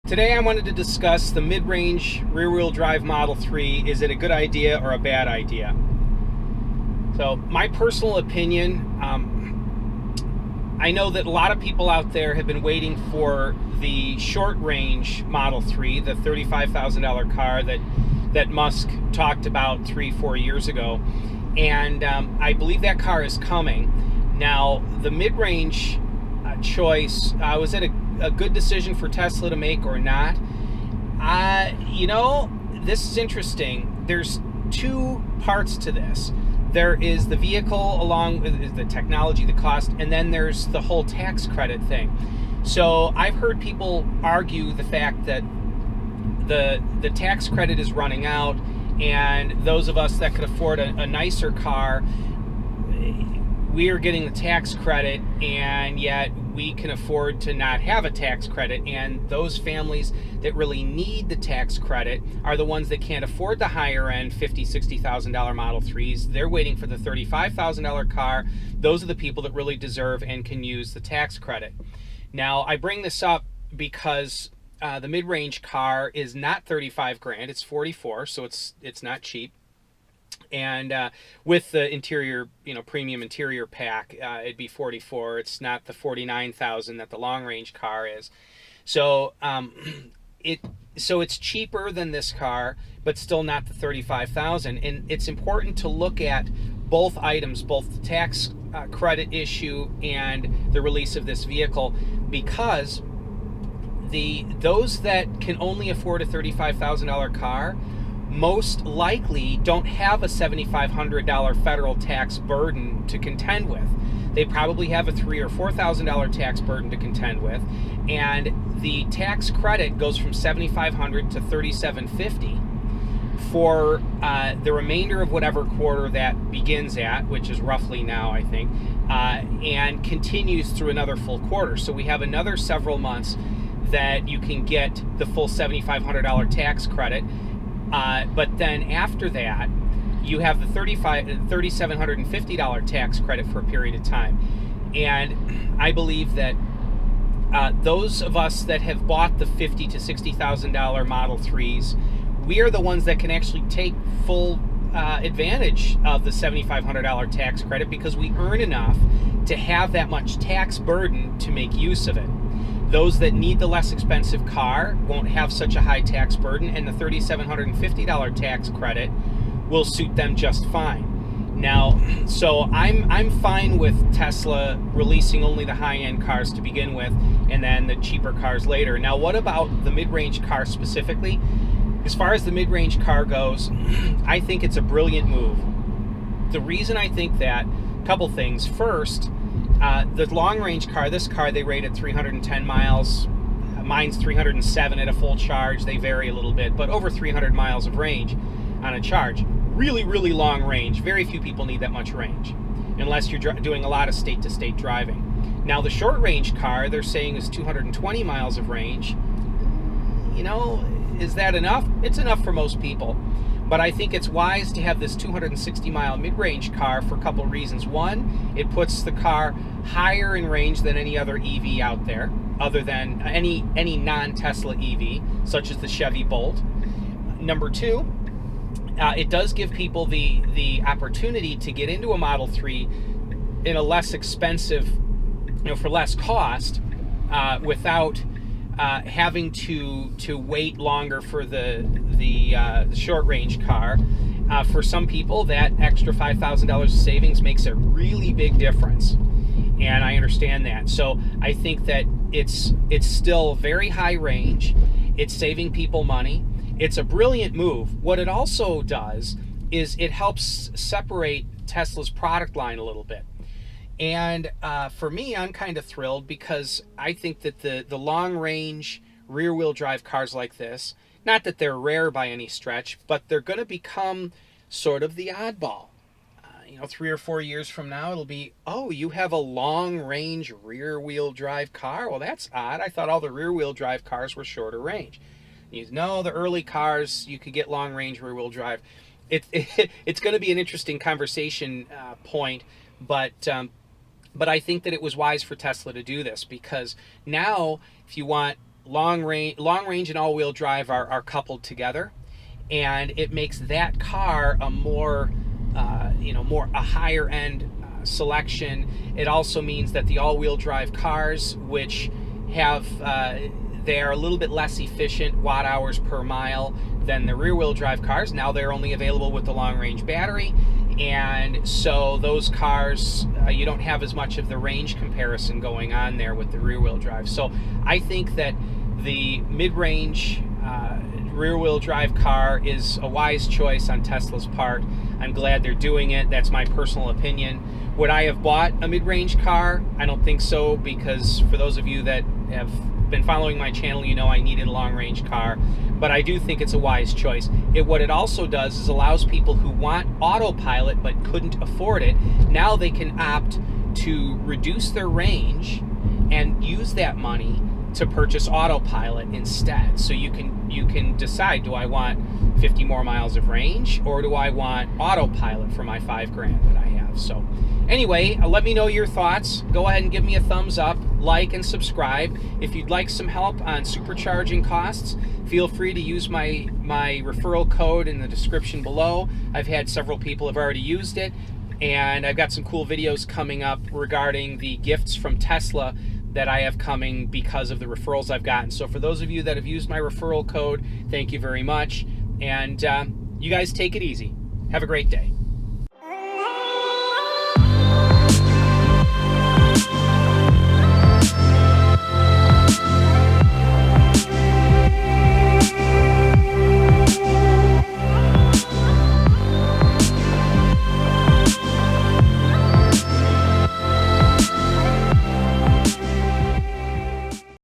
Today I wanted to discuss the mid-range rear-wheel drive Model 3. Is it a good idea or a bad idea? So my personal opinion, I know that a lot of people out there have been waiting for the short-range Model 3, the $35,000 car that Musk talked about 3-4 years ago. And I believe that car is coming. Now, the mid-range choice, was it a good decision for Tesla to make or not? This is interesting. There's two parts to this. There is the vehicle along with the technology, the cost, and then there's the whole tax credit thing. So I've heard people argue the fact that the tax credit is running out, and those of us that could afford a nicer car, we are getting the tax credit, and yet we can afford to not have a tax credit. And those families that really need the tax credit are the ones that can't afford the higher end $50,000, $60,000 Model 3s. They're waiting for the $35,000 car. Those are the people that really deserve and can use the tax credit. Now, I bring this up because the mid-range car is not 35 grand, it's 44, so it's not cheap. And with the interior, premium interior pack, it'd be 44. It's not the 49,000 that the long-range car is. So it's cheaper than this car, but still not the 35,000. And it's important to look at both items, both the tax credit issue and the release of this vehicle, because those that can only afford a $35,000 car most likely don't have a $7,500 federal tax burden to contend with. They probably have a $3,000 or $4,000 tax burden to contend with, and the tax credit goes from $7,500 to $3,750 for the remainder of whatever quarter that begins at, which is roughly now, I think, and continues through another full quarter. So we have another several months that you can get the full $7,500 tax credit. But then after that, you have the $3,750 tax credit for a period of time. And I believe that those of us that have bought the $50,000 to $60,000 Model 3s, we are the ones that can actually take full advantage of the $7,500 tax credit, because we earn enough to have that much tax burden to make use of it. Those that need the less expensive car won't have such a high tax burden, and the $3,750 tax credit will suit them just fine. Now, so I'm fine with Tesla releasing only the high-end cars to begin with, and then the cheaper cars later. Now, what about the mid-range car specifically? As far as the mid-range car goes, I think it's a brilliant move. The reason I think that, a couple things. First, the long-range car, this car, they rate at 310 miles. Mine's 307 at a full charge. They vary a little bit, but over 300 miles of range on a charge. Really, really long range. Very few people need that much range, unless you're doing a lot of state-to-state driving. Now, the short-range car, they're saying, is 220 miles of range. Is that enough? It's enough for most people. But I think it's wise to have this 260-mile mid-range car for a couple of reasons. One, it puts the car higher in range than any other EV out there, other than any non-Tesla EV, such as the Chevy Bolt. Number two, it does give people the opportunity to get into a Model 3 in a less expensive, for less cost, without having to wait longer for the short-range car. For some people, that extra $5,000 of savings makes a really big difference, and I understand that. So I think that it's still very high range. It's saving people money. It's a brilliant move. What it also does is it helps separate Tesla's product line a little bit. And for me, I'm kind of thrilled, because I think that the long-range rear-wheel drive cars like this, not that they're rare by any stretch, but they're going to become sort of the oddball. 3 or 4 years from now, it'll be, oh, you have a long-range rear-wheel drive car? Well, that's odd. I thought all the rear-wheel drive cars were shorter range. No, the early cars, you could get long-range rear-wheel drive. It's going to be an interesting conversation point, but I think that it was wise for Tesla to do this, because now if you want long range and all-wheel drive are coupled together, and it makes that car a more a higher end selection. It also means that the all-wheel drive cars, which have they are a little bit less efficient watt hours per mile than the rear-wheel drive cars. Now they're only available with the long-range battery, and so those cars, you don't have as much of the range comparison going on there with the rear-wheel drive. So I think that the mid-range rear-wheel drive car is a wise choice on Tesla's part. I'm glad they're doing it. That's my personal opinion. Would I have bought a mid-range car? I don't think so, because for those of you that have been following my channel, you know I needed a long-range car. But I do think it's a wise choice. What it also does is allows people who want autopilot but couldn't afford it, now they can opt to reduce their range and use that money to purchase autopilot instead. So you can decide, do I want 50 more miles of range, or do I want autopilot for my $5,000 that I have? So anyway, let me know your thoughts. Go ahead and give me a thumbs up, like and subscribe. If you'd like some help on supercharging costs, feel free to use my referral code in the description below. I've had several people have already used it, and I've got some cool videos coming up regarding the gifts from Tesla that I have coming because of the referrals I've gotten. So for those of you that have used my referral code, thank you very much. And you guys take it easy. Have a great day.